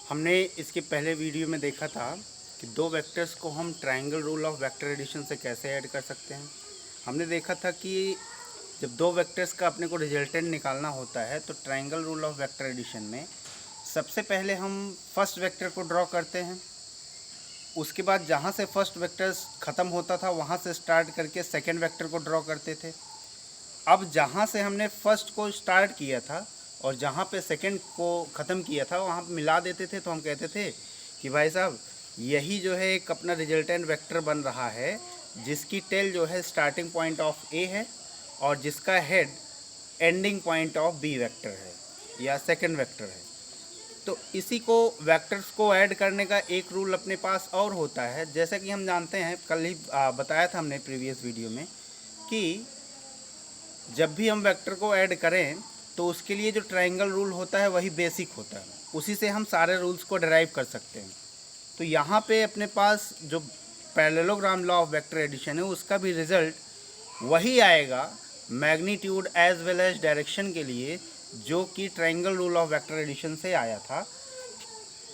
हमने इसके पहले वीडियो में देखा था कि दो वेक्टर्स को हम triangle rule of vector addition से कैसे ऐड कर सकते हैं। हमने देखा था कि जब दो वेक्टर्स का अपने को रिजल्टेंट निकालना होता है तो triangle rule of vector addition में सबसे पहले हम फर्स्ट वेक्टर को ड्रॉ करते हैं। उसके बाद जहाँ से फर्स्ट वेक्टर ख़त्म होता था वहाँ से स्टार्ट करके सेकेंड वेक्टर को ड्रॉ करते थे। अब जहाँ से हमने फर्स्ट को स्टार्ट किया था और जहाँ पे सेकंड को ख़त्म किया था वहाँ पे मिला देते थे, तो हम कहते थे कि भाई साहब यही जो है एक अपना रिजल्टेंट वेक्टर बन रहा है, जिसकी टेल जो है स्टार्टिंग पॉइंट ऑफ ए है और जिसका head ending point of B vector है या सेकंड वेक्टर है। तो इसी को वेक्टर्स को ऐड करने का एक रूल अपने पास और होता है। जैसा कि हम जानते हैं, कल ही बताया था हमने प्रीवियस वीडियो में कि जब भी हम वेक्टर को ऐड करें तो उसके लिए जो ट्रायंगल रूल होता है वही बेसिक होता है, उसी से हम सारे रूल्स को डिराइव कर सकते हैं। तो यहाँ पे अपने पास जो parallelogram law of vector addition है उसका भी रिज़ल्ट वही आएगा magnitude as well as direction के लिए, जो कि triangle rule of vector addition से आया था।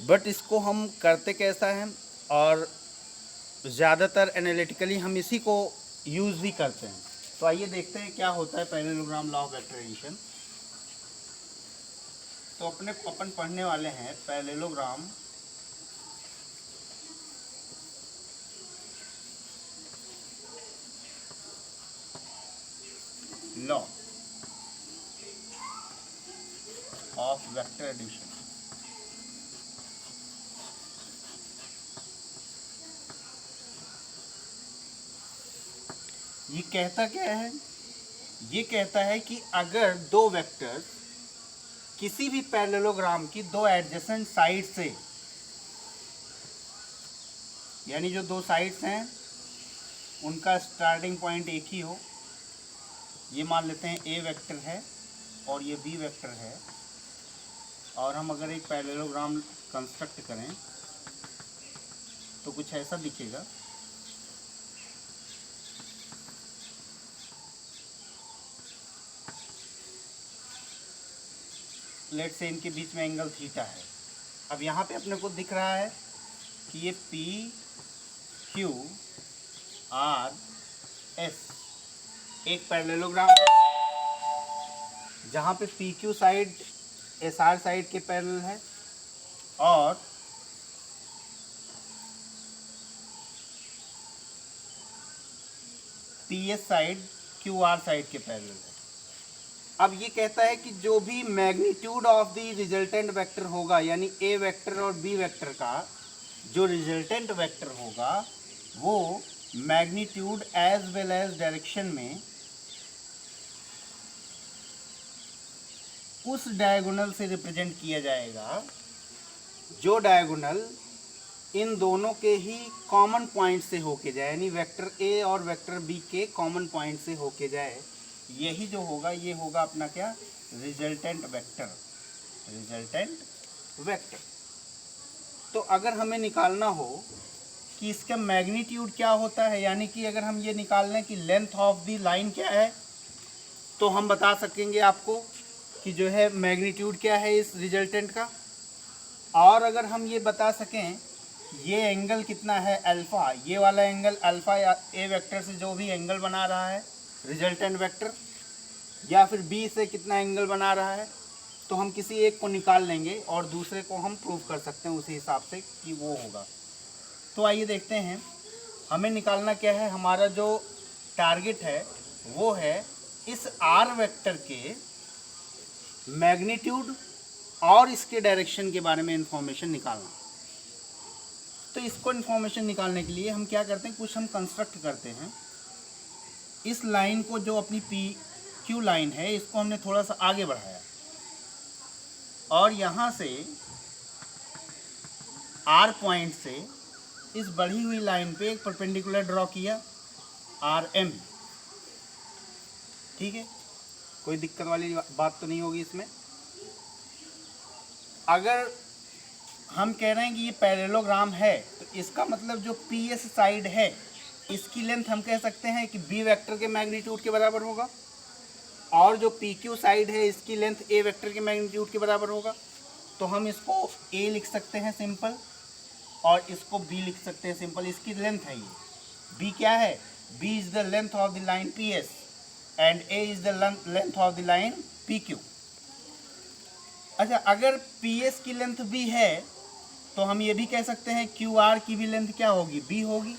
बट इसको हम करते कैसा है, और ज़्यादातर एनालिटिकली हम इसी को यूज़ भी करते हैं। तो आइए देखते हैं क्या होता है parallelogram law of vector addition. तो अपन पढ़ने वाले हैं parallelogram law of vector addition. ये कहता क्या है? ये कहता है कि अगर दो वेक्टर्स किसी भी पैरेललोग्राम की दो एडजेसेंट साइड से, यानी जो दो साइड्स हैं उनका स्टार्टिंग पॉइंट एक ही हो, ये मान लेते हैं ए वेक्टर है और ये बी वेक्टर है, और हम अगर एक पैरेललोग्राम कंस्ट्रक्ट करें तो कुछ ऐसा दिखेगा। लेट से इनके बीच में एंगल थीटा है। अब यहाँ पे अपने को दिख रहा है कि ये पी क्यू आर एस एक पैरेललोग्राम है, जहाँ पे P Q side S R side के पैरेलल है और P S side Q R side के पैरेलल है। अब ये कहता है कि जो भी magnitude of the resultant vector होगा, यानी ए वेक्टर और बी वेक्टर का जो रिजल्टेंट वेक्टर होगा वो magnitude as well as direction में उस डायगोनल से रिप्रेजेंट किया जाएगा जो डायगोनल इन दोनों के ही कॉमन पॉइंट से होके जाए, यानी वेक्टर ए और वेक्टर बी के कॉमन पॉइंट से होके जाए। यही जो होगा ये होगा अपना क्या, रिजल्टेंट वेक्टर। Resultant vector. तो अगर हमें निकालना हो कि इसका मैग्नीट्यूड क्या होता है, यानी कि अगर हम ये निकाल लें कि लेंथ ऑफ द लाइन क्या है, तो हम बता सकेंगे आपको कि जो है मैग्नीट्यूड क्या है इस रिजल्टेंट का। और अगर हम ये बता सकें ये एंगल कितना है अल्फ़ा, ये वाला एंगल अल्फ़ा या ए वेक्टर से जो भी एंगल बना रहा है रिजल्टेंट वेक्टर, या फिर बी से कितना एंगल बना रहा है, तो हम किसी एक को निकाल लेंगे और दूसरे को हम प्रूव कर सकते हैं उसी हिसाब से कि वो होगा। तो आइए देखते हैं हमें निकालना क्या है। हमारा जो टारगेट है वो है इस आर वेक्टर के मैग्नीट्यूड और इसके डायरेक्शन के बारे में इंफॉर्मेशन निकालना। तो इसको इंफॉर्मेशन निकालने के लिए हम क्या करते हैं, कुछ हम कंस्ट्रक्ट करते हैं। इस लाइन को, जो अपनी पी क्यू लाइन है, इसको हमने थोड़ा सा आगे बढ़ाया और यहाँ से आर पॉइंट से इस बढ़ी हुई लाइन पे एक परपेंडिकुलर ड्रॉ किया आर एम। ठीक है, कोई दिक्कत वाली बात तो नहीं होगी इसमें। अगर हम कह रहे हैं कि ये पैरेललोग्राम है तो इसका मतलब जो पी एस साइड है इसकी लेंथ हम कह सकते हैं कि बी वेक्टर के मैग्नीट्यूड के बराबर होगा। और जो पी क्यू साइड है इसकी लेंथ ए वेक्टर के मैग्नीट्यूड के बराबर होगा, तो हम इसको ए लिख सकते हैं सिंपल, और इसको बी लिख सकते हैं सिंपल। इसकी लेंथ है ये, बी क्या है, B is the length of the line P S and A is the length of the line P Q. अच्छा, अगर पी एस की लेंथ बी है तो हम ये भी कह सकते हैं क्यू आर की भी लेंथ क्या होगी, बी होगी।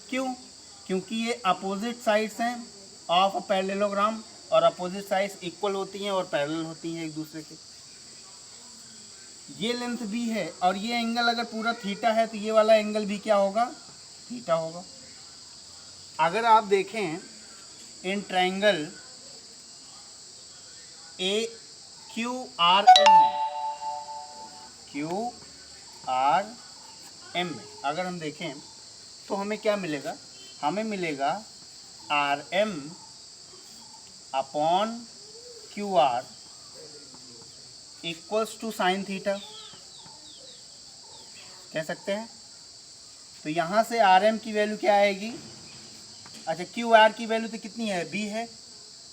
क्यों? क्योंकि ये अपोजिट साइड्स हैं ऑफ अ पैरेललोग्राम, और अपोजिट साइड्स इक्वल होती हैं और पैरेलल होती हैं एक दूसरे के। ये लेंथ भी है, और ये एंगल अगर पूरा थीटा है तो ये वाला एंगल भी क्या होगा, थीटा होगा। अगर आप देखें इन triangle A Q R M में, क्यू आर एम में अगर हम देखें तो हमें क्या मिलेगा, हमें मिलेगा R M upon Q R equals to sine theta, कह सकते हैं। तो यहाँ से आर एम की वैल्यू क्या आएगी, अच्छा क्यू आर की वैल्यू तो कितनी है, बी है,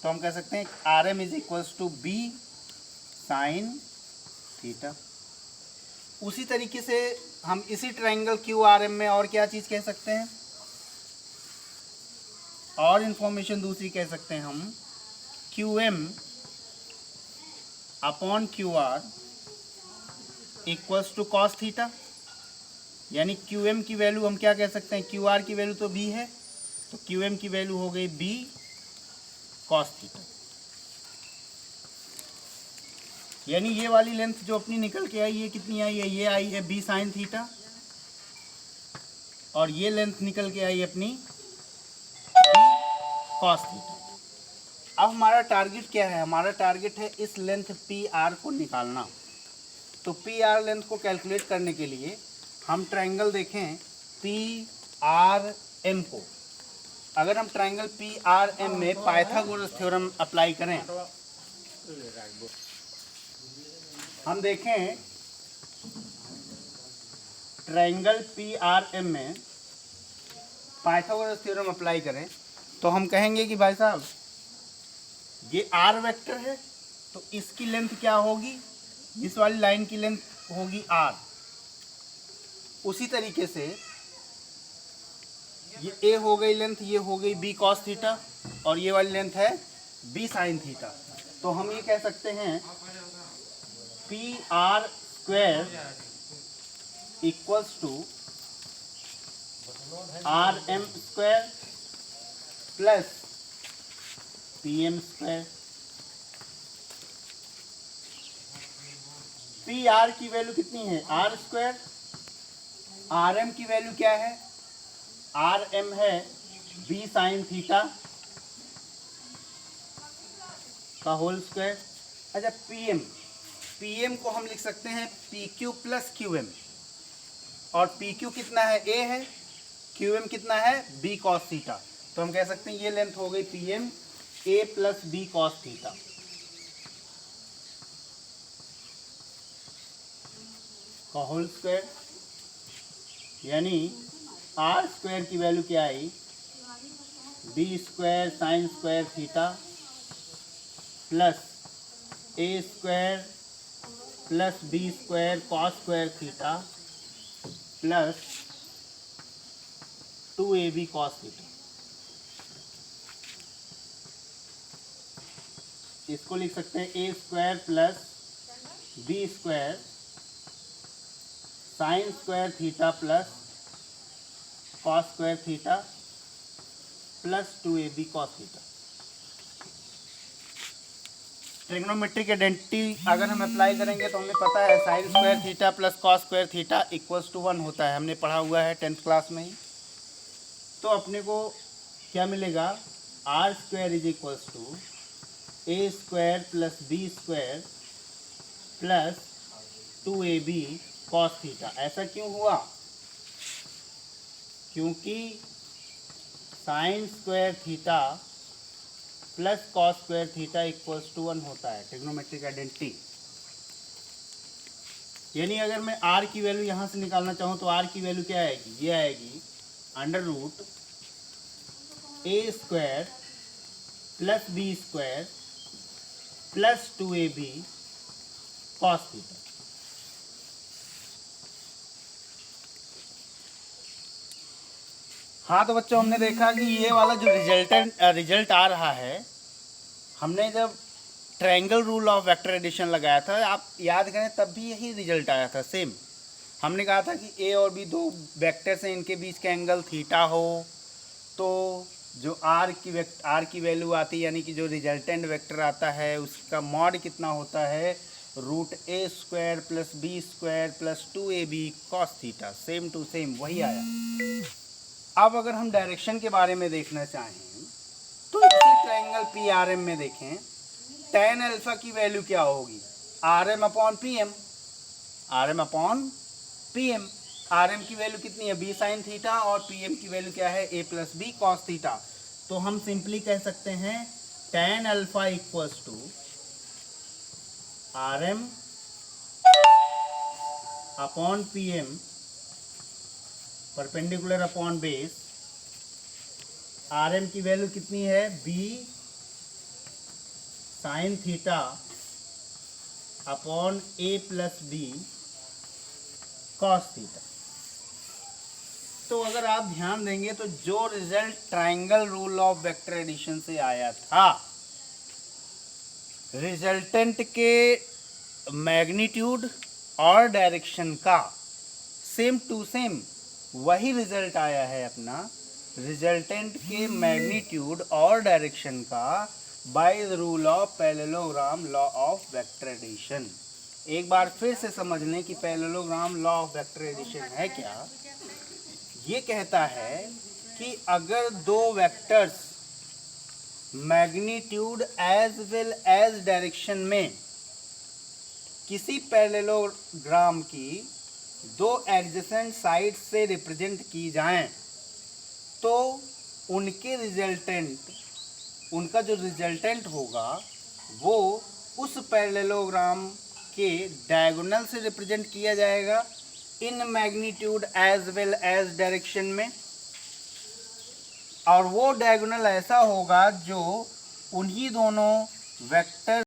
तो हम कह सकते हैं R M is equals to B sine theta. उसी तरीके से हम इसी ट्रायंगल क्यू आर एम में और क्या चीज़ कह सकते हैं, और इन्फॉर्मेशन दूसरी कह सकते हैं हम, Q M upon Q R equals to cos theta. यानी क्यू एम की वैल्यू हम क्या कह सकते हैं, क्यू आर की वैल्यू तो बी है, तो क्यू एम की वैल्यू हो गई बी कॉस थीटा। यानी ये वाली लेंथ जो अपनी निकल के आई, ये कितनी आई है, ये आई है बी साइन थीटा, और ये लेंथ निकल के आई अपनी बी कॉस थीटा। अब हमारा टारगेट क्या है, हमारा टारगेट है इस लेंथ पी आर को निकालना। तो पी आर लेंथ को कैलकुलेट करने के लिए हम ट्रायंगल देखें पी आर एम को। अगर हम ट्रायंगल पी आर एम में पाइथागोरस थ्योरम अप्लाई करें, हम देखें ट्रायंगल पी आर एम में पाइथागोरस थ्योरम अप्लाई करें, तो हम कहेंगे कि भाई साहब ये आर वेक्टर है, तो इसकी लेंथ क्या होगी, इस वाली लाइन की लेंथ होगी आर। उसी तरीके से ये ए हो गई लेंथ, ये हो गई बी कॉस थीटा, और ये वाली लेंथ है बी साइन थीटा। तो हम ये कह सकते हैं P R square equals to R M square plus P M square. P R की वैल्यू कितनी है, आर स्क्वायर, आर एम की वैल्यू क्या है, आर एम है बी साइन थीटा का होल स्क्वायर। अच्छा पी एम को हम लिख सकते हैं P Q plus Q M, और पी क्यू कितना है, ए है, क्यू एम कितना है, बी कॉस थीटा। तो हम कह सकते हैं ये लेंथ हो गई P M A plus B cos theta का होल स्क्वायर। यानी आर स्क्वायर की वैल्यू क्या आई, B square sine square theta plus A square plus B square cos square theta plus 2ab cos theta. इसको लिख सकते हैं A square plus B square sine square theta plus cos square theta plus 2ab cos theta. Trigonometric identity अगर हम apply करेंगे तो हमें पता है sign square theta plus cos square theta equals to 1 होता है, हमने पढ़ा हुआ है 10th क्लास में ही। तो अपने को क्या मिलेगा, R square is equals to A square plus B square plus 2ab cos theta. ऐसा क्यों हुआ, क्योंकि sine square theta plus cos square theta equals to 1 होता है, ट्रिग्नोमेट्रिक आइडेंटिटी। यानी अगर मैं आर की वैल्यू यहाँ से निकालना चाहूँ तो आर की वैल्यू क्या आएगी, ये आएगी under root A square plus B square plus 2ab cos theta. हाँ तो बच्चों, हमने देखा कि ये वाला जो रिजल्ट आ रहा है, हमने जब triangle rule of vector addition लगाया था, आप याद करें तब भी यही रिजल्ट आया था सेम। हमने कहा था कि ए और बी दो वेक्टर्स हैं, इनके बीच का एंगल थीटा हो तो जो आर की वैल्यू आती है, यानी कि जो रिजल्टेंट वेक्टर आता है उसका मॉड कितना होता है, √a² plus b² plus 2ab cos theta. Same to same वही आया। अब अगर हम डायरेक्शन के बारे में देखना चाहें तो इसी ट्रायंगल PRM में देखें, tan अल्फा की वैल्यू क्या होगी, RM/PM। RM की वैल्यू कितनी है, b sin थीटा, और PM की वैल्यू क्या है, a plus b cos theta. तो हम सिंपली कह सकते हैं tan alpha equals to RM/PM perpendicular upon base. RM की वैल्यू कितनी है, b sine theta upon a plus b cos theta. तो अगर आप ध्यान देंगे तो जो result triangle rule of vector addition से आया था, रिजल्टेंट के मैग्नीट्यूड और डायरेक्शन का सेम टू सेम वही रिजल्ट आया है अपना, रिजल्टेंट के मैग्नीट्यूड और डायरेक्शन का by the rule of parallelogram law of vector addition. एक बार फिर से समझ लें कि parallelogram law of vector addition है क्या। ये कहता है कि अगर दो vectors magnitude as well as direction में किसी पैरेललोग्राम की दो एडजेसेंट साइड से रिप्रेजेंट की जाएं, तो उनका जो रिजल्टेंट होगा वो उस पैरेललोग्राम के डायगोनल से रिप्रेजेंट किया जाएगा in magnitude as well as direction में, और वो डायगोनल ऐसा होगा जो उन्हीं दोनों वेक्टर